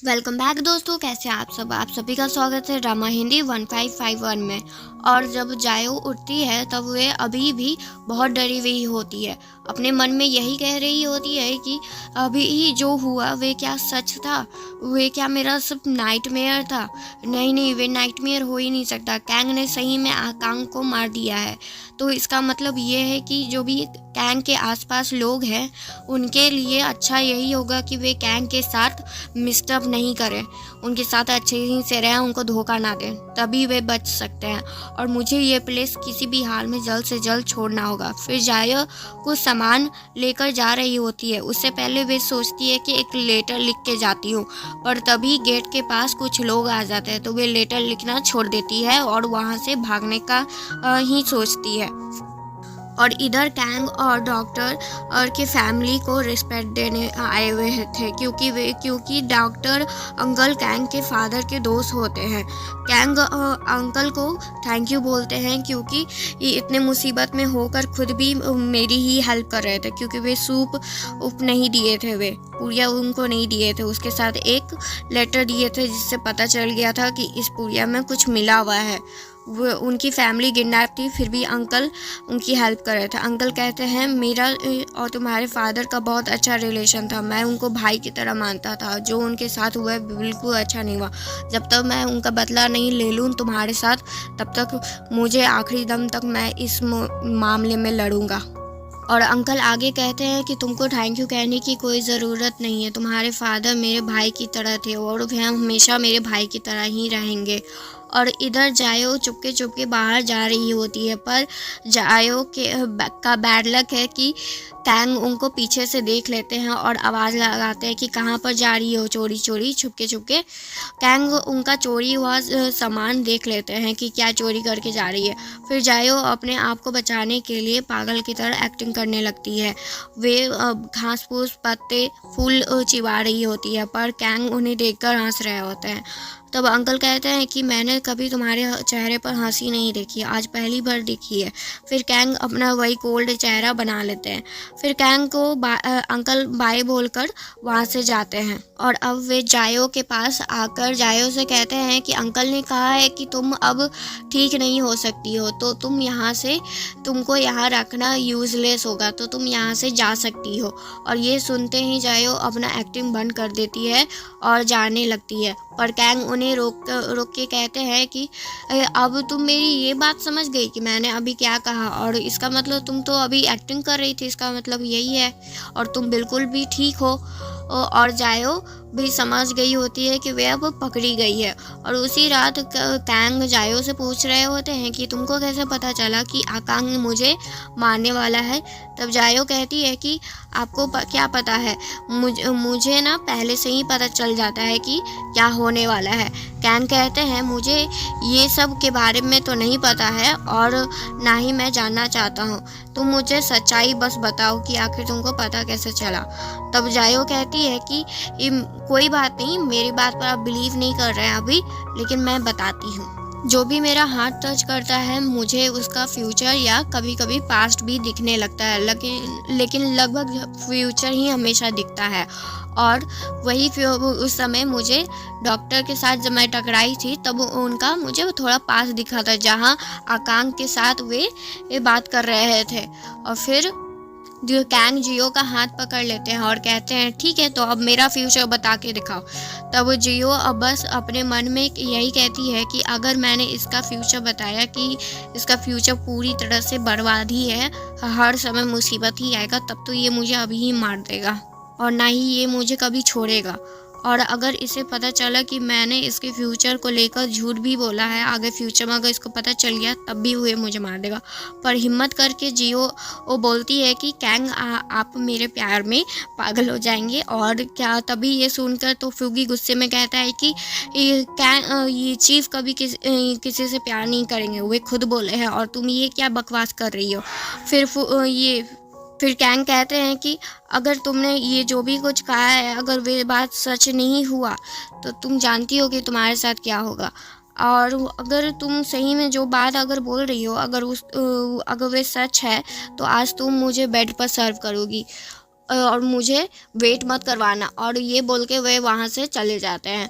Welcome back दोस्तों, कैसे हैं आप सब। आप सभी का स्वागत है ड्रामा हिंदी 1551 में। और जब जायो उठती है तब वे अभी भी बहुत डरी हुई होती है। अपने मन में यही कह रही होती है कि अभी जो हुआ वे क्या सच था, वे क्या मेरा सब नाइटमेयर था। नहीं नहीं, वे नाइटमेयर हो ही नहीं सकता। कैंग ने सही में आकांग को मार दिया है। तो इसका मतलब ये है कि जो भी कैंग के आसपास लोग हैं उनके लिए अच्छा यही होगा कि वे कैंग के साथ मिस्टअप नहीं करें, उनके साथ अच्छे ही से रहें, उनको धोखा ना दें, तभी वे बच सकते हैं। और मुझे ये प्लेस किसी भी हाल में जल्द से जल्द छोड़ना होगा। फिर जाया कुछ सामान लेकर जा रही होती है। उससे पहले वे सोचती है कि एक लेटर लिख के जाती हूँ, पर तभी गेट के पास कुछ लोग आ जाते हैं तो वे लेटर लिखना छोड़ देती है और वहाँ से भागने का ही सोचती है। और इधर कैंग और डॉक्टर और के फैमिली को रिस्पेक्ट देने आए हुए थे, क्योंकि डॉक्टर अंकल कैंग के फादर के दोस्त होते हैं। कैंग अंकल को थैंक यू बोलते हैं क्योंकि ये इतने मुसीबत में होकर खुद भी मेरी ही हेल्प कर रहे थे, क्योंकि वे सूप नहीं दिए थे, वे पुड़िया उनको नहीं दिए थे, उसके साथ एक लेटर दिए थे जिससे पता चल गया था कि इस पुड़िया में कुछ मिला हुआ है। वो उनकी फैमिली किडनैप थी, फिर भी अंकल उनकी हेल्प कर रहे थे। अंकल कहते हैं मेरा और तुम्हारे फादर का बहुत अच्छा रिलेशन था, मैं उनको भाई की तरह मानता था। जो उनके साथ हुआ बिल्कुल अच्छा नहीं हुआ। जब तक मैं उनका बदला नहीं ले लूँ तुम्हारे साथ, तब तक मुझे आखिरी दम तक मैं इस मामले में लड़ूंगा। और अंकल आगे कहते हैं कि तुमको थैंक यू कहने की कोई ज़रूरत नहीं है, तुम्हारे फादर मेरे भाई की तरह थे और वे हमेशा मेरे भाई की तरह ही रहेंगे। और इधर जायो चुपके बाहर जा रही होती है, पर जायो का बैड लक है कि कैंग उनको पीछे से देख लेते हैं और आवाज़ लगाते हैं कि कहाँ पर जा रही हो, चोरी चोरी छुपके। कैंग उनका चोरी हुआ सामान देख लेते हैं कि क्या चोरी करके जा रही है। फिर जायो अपने आप को बचाने के लिए पागल की तरह एक्टिंग करने लगती है। वे घास फूस पत्ते फूल चिबा रही होती है, पर कैंग उन्हें देखकर हंस रहे होते हैं। तब अंकल कहते हैं कि मैंने कभी तुम्हारे चेहरे पर हंसी नहीं देखी, आज पहली बार देखी है। फिर कैंग अपना वही कोल्ड चेहरा बना लेते हैं। फिर कैंग को अंकल बाय बोलकर वहाँ से जाते हैं। और अब वे जायो के पास आकर जायो से कहते हैं कि अंकल ने कहा है कि तुम अब ठीक नहीं हो सकती हो, तो तुमको यहाँ रखना यूजलेस होगा, तो तुम यहाँ से जा सकती हो। और ये सुनते ही जायो अपना एक्टिंग बंद कर देती है और जाने लगती है। पर कैंग उन्हें रोक के कहते हैं कि अब तुम मेरी ये बात समझ गई कि मैंने अभी क्या कहा, और इसका मतलब तुम तो अभी एक्टिंग कर रही थी, इसका मतलब यही है, और तुम बिल्कुल भी ठीक हो। और जायो भी समझ गई होती है कि वे अब पकड़ी गई है। और उसी रात कैंग जायो से पूछ रहे होते हैं कि तुमको कैसे पता चला कि आकांग मुझे मारने वाला है। तब जायो कहती है कि आपको क्या पता है, मुझे ना पहले से ही पता चल जाता है कि क्या होने वाला है। कैंग कहते हैं मुझे ये सब के बारे में तो नहीं पता है और ना ही मैं जानना चाहता हूँ, तुम मुझे सच्चाई बस बताओ कि आखिर तुमको पता कैसे चला। तब जायो कहती है कि कोई बात नहीं, मेरी बात पर आप बिलीव नहीं कर रहे हैं अभी, लेकिन मैं बताती हूँ। जो भी मेरा हाथ टच करता है मुझे उसका फ्यूचर या कभी कभी पास्ट भी दिखने लगता है, लेकिन लगभग फ्यूचर ही हमेशा दिखता है। और वही उस समय मुझे डॉक्टर के साथ जब मैं टकराई थी तब उनका मुझे थोड़ा पास दिखा था, जहाँ आकांक के साथ वे बात कर रहे थे। और फिर कैंग जियो का हाथ पकड़ लेते हैं और कहते हैं ठीक है, तो अब मेरा फ्यूचर बता के दिखाओ। तब जियो अब बस अपने मन में यही कहती है कि अगर मैंने इसका फ्यूचर बताया कि इसका फ्यूचर पूरी तरह से बर्बाद ही है, हर समय मुसीबत ही आएगा, तब तो ये मुझे अभी ही मार देगा और ना ही ये मुझे कभी छोड़ेगा। और अगर इसे पता चला कि मैंने इसके फ्यूचर को लेकर झूठ भी बोला है, आगे फ्यूचर में अगर इसको पता चल गया तब भी हुए मुझे मार देगा। पर हिम्मत करके जियो वो बोलती है कि कैंग आप मेरे प्यार में पागल हो जाएंगे। और क्या तभी ये सुनकर तो फ्यूगी गुस्से में कहता है कि ये चीफ कभी किसी से प्यार नहीं करेंगे, वे खुद बोले हैं, और तुम ये क्या बकवास कर रही हो। फिर कैंग कहते हैं कि अगर तुमने ये जो भी कुछ कहा है, अगर वे बात सच नहीं हुआ तो तुम जानती हो कि तुम्हारे साथ क्या होगा। और अगर तुम सही में जो बात अगर बोल रही हो, अगर वे सच है, तो आज तुम मुझे बेड पर सर्व करोगी। और मुझे वेट मत करवाना, और ये बोल के वे वहाँ से चले जाते हैं।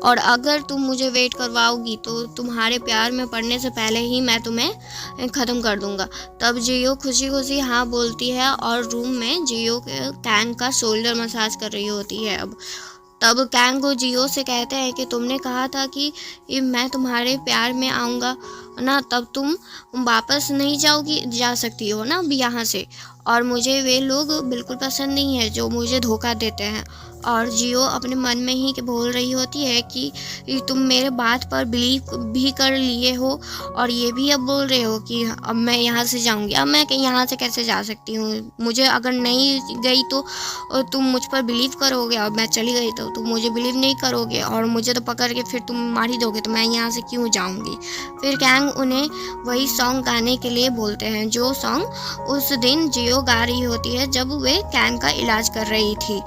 और अगर तुम मुझे वेट करवाओगी तो तुम्हारे प्यार में पड़ने से पहले ही मैं तुम्हें ख़त्म कर दूंगा। तब जियो खुशी खुशी हाँ बोलती है और रूम में जियो कैंग का शोल्डर मसाज कर रही होती है। तब कैंग को जियो से कहते हैं कि तुमने कहा था कि मैं तुम्हारे प्यार में आऊँगा ना, तब तुम वापस नहीं जा सकती हो ना अब यहाँ से, और मुझे वे लोग बिल्कुल पसंद नहीं है जो मुझे धोखा देते हैं। और जियो अपने मन में ही बोल रही होती है कि तुम मेरे बात पर बिलीव भी कर लिए हो और ये भी अब बोल रहे हो कि अब मैं यहाँ से जाऊँगी। अब मैं यहाँ से कैसे जा सकती हूँ? मुझे अगर नहीं गई तो तुम मुझ पर बिलीव करोगे, और मैं चली गई तो तुम मुझे बिलीव नहीं करोगे, और मुझे तो पकड़ के फिर तुम मार ही दोगे, तो मैं यहाँ से क्यों जाऊँगी? फिर कैंग उन्हें वही सॉन्ग गाने के लिए बोलते हैं जो सॉन्ग उस दिन जियो गा रही होती है जब वे कैंग का इलाज कर रही थी।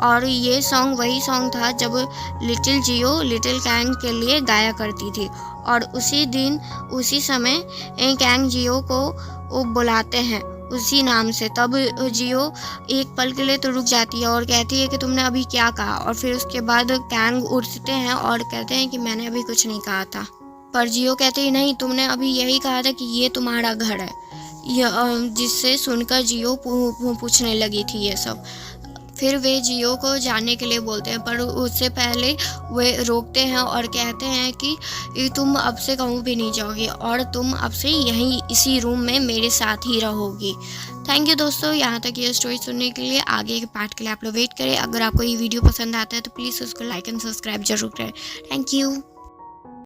और ये सॉन्ग वही सॉन्ग था जब लिटिल जियो लिटिल कैंग के लिए गाया करती थी। और उसी दिन उसी समय कैंग जियो को बुलाते हैं उसी नाम से। तब जियो एक पल के लिए तो रुक जाती है और कहती है कि तुमने अभी क्या कहा? और फिर उसके बाद कैंग उठते हैं और कहते हैं कि मैंने अभी कुछ नहीं कहा था। पर जियो कहती है नहीं, तुमने अभी यही कहा था कि ये तुम्हारा घर है। जिससे सुनकर जियो पूछने लगी थी ये सब। फिर वे जियो को जाने के लिए बोलते हैं, पर उससे पहले वे रोकते हैं और कहते हैं कि तुम अब से कहूँ भी नहीं जाओगी और तुम अब से यहीं इसी रूम में मेरे साथ ही रहोगी। थैंक यू दोस्तों, यहाँ तक ये स्टोरी सुनने के लिए। आगे के पार्ट के लिए आप लोग वेट करें। अगर आपको ये वीडियो पसंद आता है तो प्लीज़ उसको लाइक एंड सब्सक्राइब जरूर करें। Thank you.